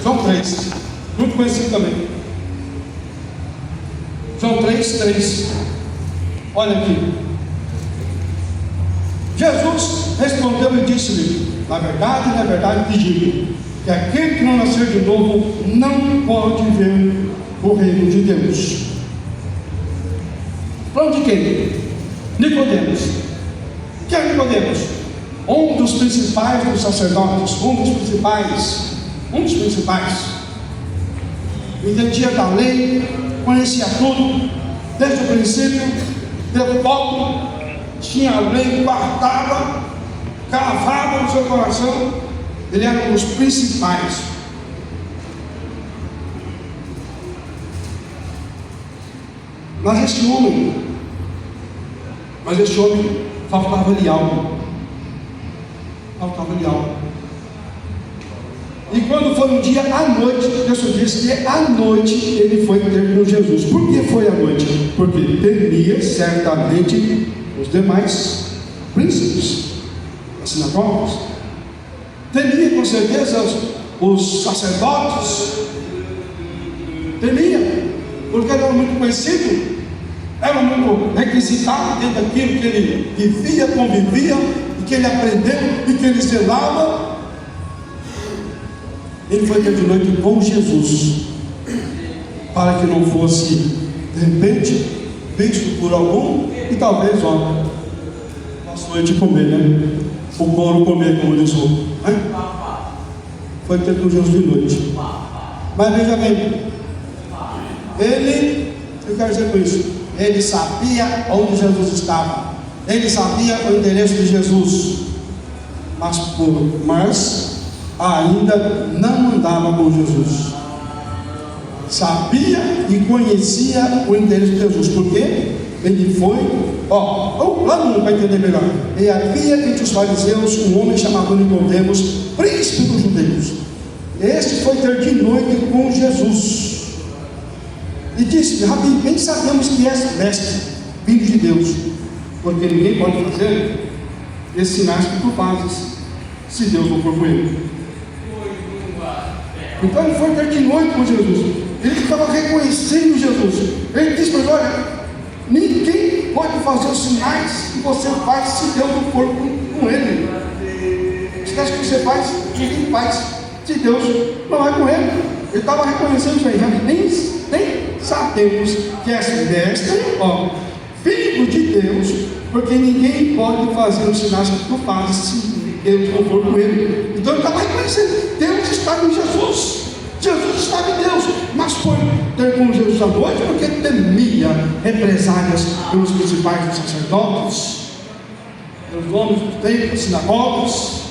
João 3, muito conhecido também. João 3:3. Olha aqui. Jesus respondeu e disse-lhe: na verdade te digo, que aquele que não nasceu de novo não pode ver o reino de Deus. Para onde quem? Nicodemos. Quem é Nicodemos? Um dos principais dos sacerdotes, um dos principais. Entendia da lei, conhecia tudo, desde o princípio, deu foco, tinha a lei guardada, cravada no seu coração. Ele era um dos principais. Mas este homem faltava-lhe algo. E quando foi um dia à noite, Jesus disse que à noite ele foi ter com Jesus. Por que foi à noite? Porque temia certamente os demais príncipes das sinagogas. Temia com certeza os sacerdotes. Temia, porque era muito conhecido, era muito requisitado dentro daquilo que ele vivia, convivia, e que ele aprendeu e que ele zelava. Ele foi ter de noite com Jesus, para que não fosse de repente visto por algum e talvez, passou a noite comer, né? O couro comer, como diz o outro, né? Foi ter com Jesus de noite. Mas veja bem, eu quero dizer com isso, ele sabia onde Jesus estava, ele sabia o endereço de Jesus, mas ainda não andava com Jesus. Sabia e conhecia o endereço de Jesus, porque ele foi, lá no vai entender melhor. E havia entre os fariseus um homem chamado Nicodemos, príncipe dos judeus. Este foi ter de noite com Jesus e disse: Rabi, bem sabemos que és mestre, filho de Deus, porque ninguém pode fazer esses sinais que tu fazes, se Deus não for com ele. Então ele foi ter de noite com Jesus. Ele estava reconhecendo Jesus. Ele disse: mas olha, ninguém pode fazer os sinais que você faz se Deus não for com ele. Os sinais que você faz, ninguém faz se Deus não vai com ele. Ele estava reconhecendo isso aí. Nem sabemos que és mestre, filho de Deus, porque ninguém pode fazer os sinais que tu fazes se Deus não for com ele. Então ele estava reconhecendo: Deus estava em Jesus, Jesus estava em Deus, mas foi ter com Jesus à noite porque temia represálias pelos principais dos sacerdotes, pelos homens dos templos, sinagogas.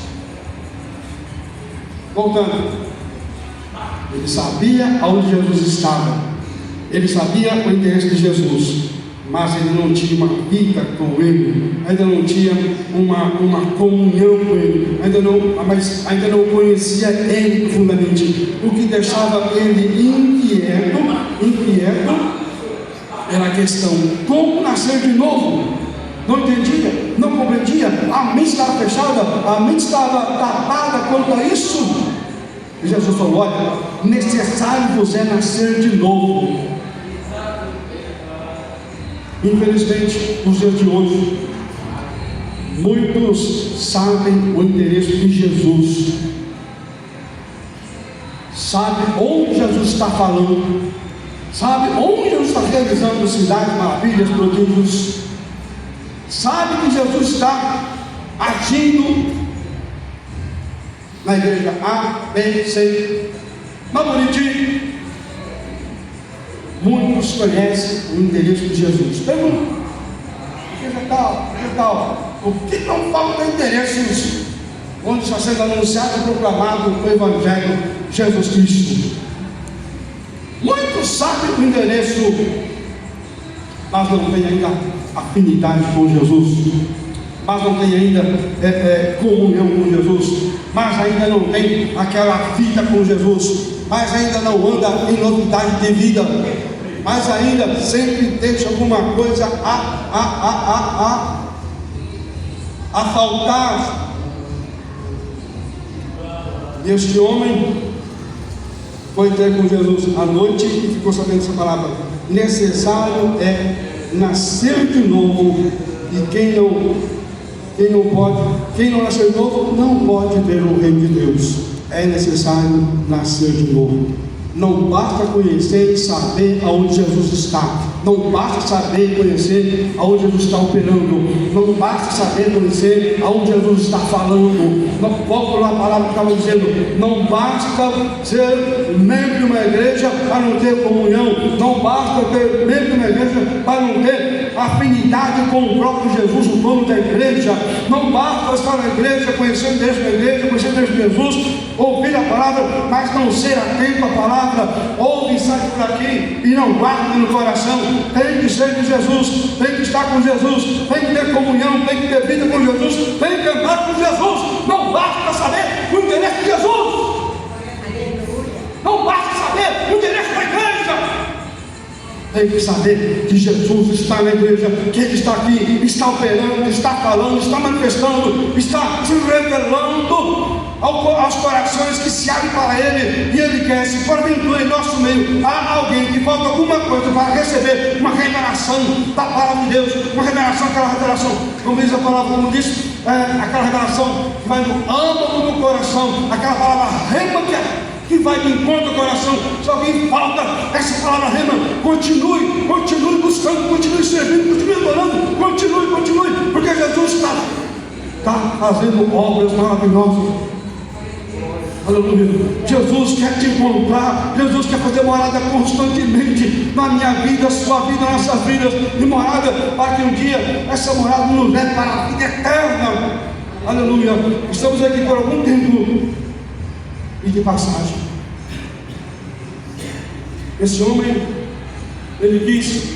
Voltando, ele sabia aonde Jesus estava, ele sabia o endereço de Jesus, mas ele não tinha uma vida com ele, ainda não tinha uma comunhão com ele, ainda não conhecia ele profundamente. O que deixava ele inquieto era a questão: como nascer de novo? Não entendia, não compreendia, a mente estava fechada, a mente estava tapada quanto a isso. E Jesus falou: olha, necessário vos é nascer de novo. Infelizmente, nos dias de hoje, muitos sabem o endereço de Jesus, sabem onde Jesus está falando, sabem onde Jesus está realizando sinais, maravilhas, prodígios, sabem que Jesus está agindo na igreja A, B, C, mas bonitinho. Muitos conhecem o endereço de Jesus. Pergunta: tal, o que não falta endereços onde está sendo anunciado e proclamado o Evangelho de Jesus Cristo? Muitos sabem o endereço, mas não têm ainda afinidade com Jesus, mas não tem ainda comunhão com Jesus, mas ainda não tem aquela vida com Jesus, mas ainda não anda em novidade de vida, mas ainda sempre deixa alguma coisa a faltar. E este homem foi ter com Jesus à noite e ficou sabendo essa palavra: necessário é nascer de novo, e quem não nasceu de novo não pode ver o reino de Deus. É necessário nascer de novo. Não basta conhecer e saber aonde Jesus está. Não basta saber e conhecer aonde Jesus está operando. Não basta saber e conhecer aonde Jesus está falando. Não, volto a palavra que estava dizendo: não basta ser membro de uma igreja para não ter comunhão. Não basta ter membro de uma igreja para não ter afinidade com o próprio Jesus, o dono da igreja. Não basta estar na igreja, conhecendo Deus da igreja, conhecendo Deus de Jesus, ouvir a palavra, mas não ser atento à palavra. Ouve e sai por aqui e não guarda no coração. Tem que ser de Jesus, tem que estar com Jesus, tem que ter comunhão, tem que ter vida com Jesus, tem que andar com Jesus. Não basta saber o interesse de Jesus, não basta saber o interesse da igreja. Tem que saber que Jesus está na igreja, que Ele está aqui, está operando, está falando, está manifestando, está se revelando aos corações que se abrem para Ele. E Ele quer, se porventura em nosso meio há alguém que falta alguma coisa para receber uma revelação da palavra de Deus, uma revelação, aquela revelação, como diz a palavra, como diz, aquela revelação que vai no âmago do coração, aquela palavra rema que vai de encontro ao coração. Se alguém falta essa palavra rema, continue buscando, continue servindo, continue adorando, continue, porque Jesus está fazendo obras maravilhosas. Aleluia. Jesus quer te encontrar, Jesus quer fazer morada constantemente na minha vida, sua vida, nossas vidas, e morada para que um dia essa morada nos leve para a vida eterna. Aleluia. Estamos aqui por algum tempo e de passagem. Esse homem, ele quis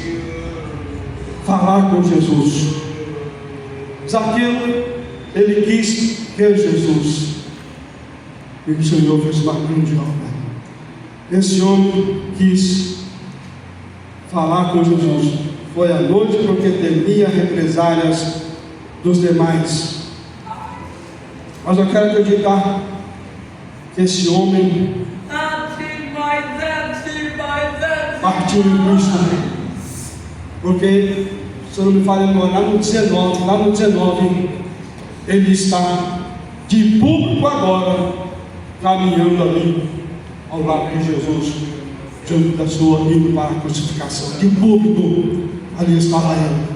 falar com Jesus. Zaqueu, ele quis ver Jesus, e o Senhor fez uma grande obra. Esse homem quis falar com Jesus. Foi à noite porque temia represálias dos demais. Mas eu quero acreditar que esse homem partiu em Cristo, porque, se eu não me falha agora, lá no 19, ele está de público agora, caminhando ali ao lado de Jesus, diante da sua indo para a crucificação. De público, ali estava ele.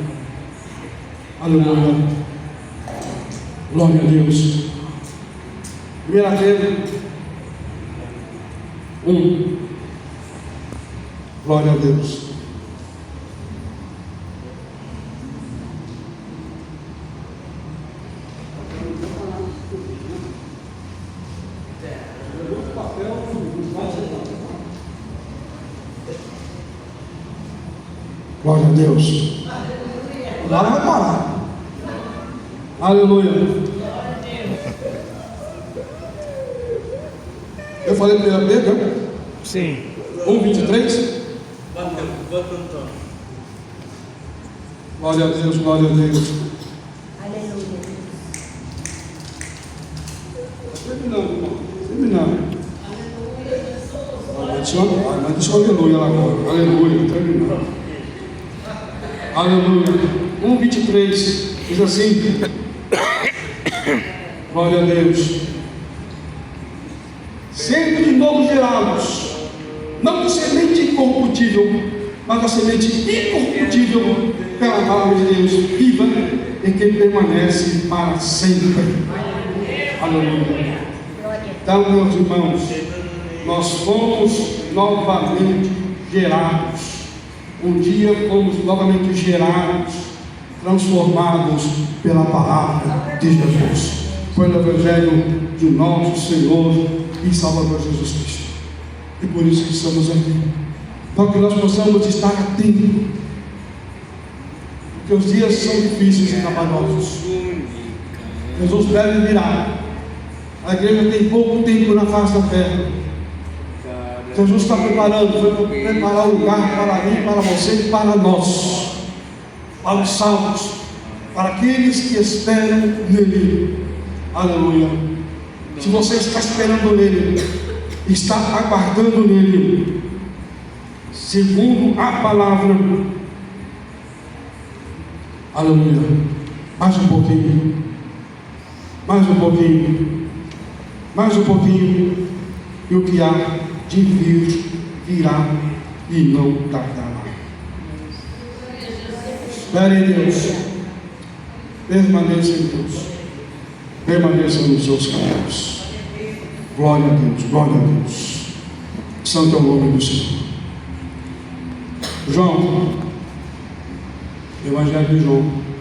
Aleluia. Glória a Deus. 1 Pedro 1. Glória a Deus. Glória a Deus. Agora vai parar. Aleluia. Eu falei para ele, né? Sim. 1:23. Bateu. Glória a Deus, glória a Deus. Aleluia. Terminando, irmão. Terminando. Mas deixa eu aleluia lá agora. Aleluia, terminando. Aleluia. 1:23 diz assim: glória a Deus. Sempre de novo gerados, não de semente incorruptível, mas da semente incorruptível, pela palavra de Deus viva e que permanece para sempre. Aleluia. Então, meus irmãos, nós fomos novamente gerados. Um dia fomos novamente gerados, transformados pela palavra de Jesus, pelo Evangelho de nosso Senhor e Salvador Jesus Cristo. E por isso que estamos aqui, para que nós possamos estar atentos, porque os dias são difíceis e trabalhosos. Jesus deve virar. A igreja tem pouco tempo na face da terra. Jesus está preparando, foi preparar um lugar para mim, para você e para nós, para os salvos, para aqueles que esperam nele. Aleluia. Se você está esperando nele, está aguardando nele, segundo a palavra. Aleluia. Mais um pouquinho. Mais um pouquinho. Mais um pouquinho. E o que há de vir, virá e não tardará. Espere em Deus. Permaneça em Deus. Permaneça nos seus caminhos. Glória a Deus. Glória a Deus. Santo é o nome do Senhor. João. Evangelho de João.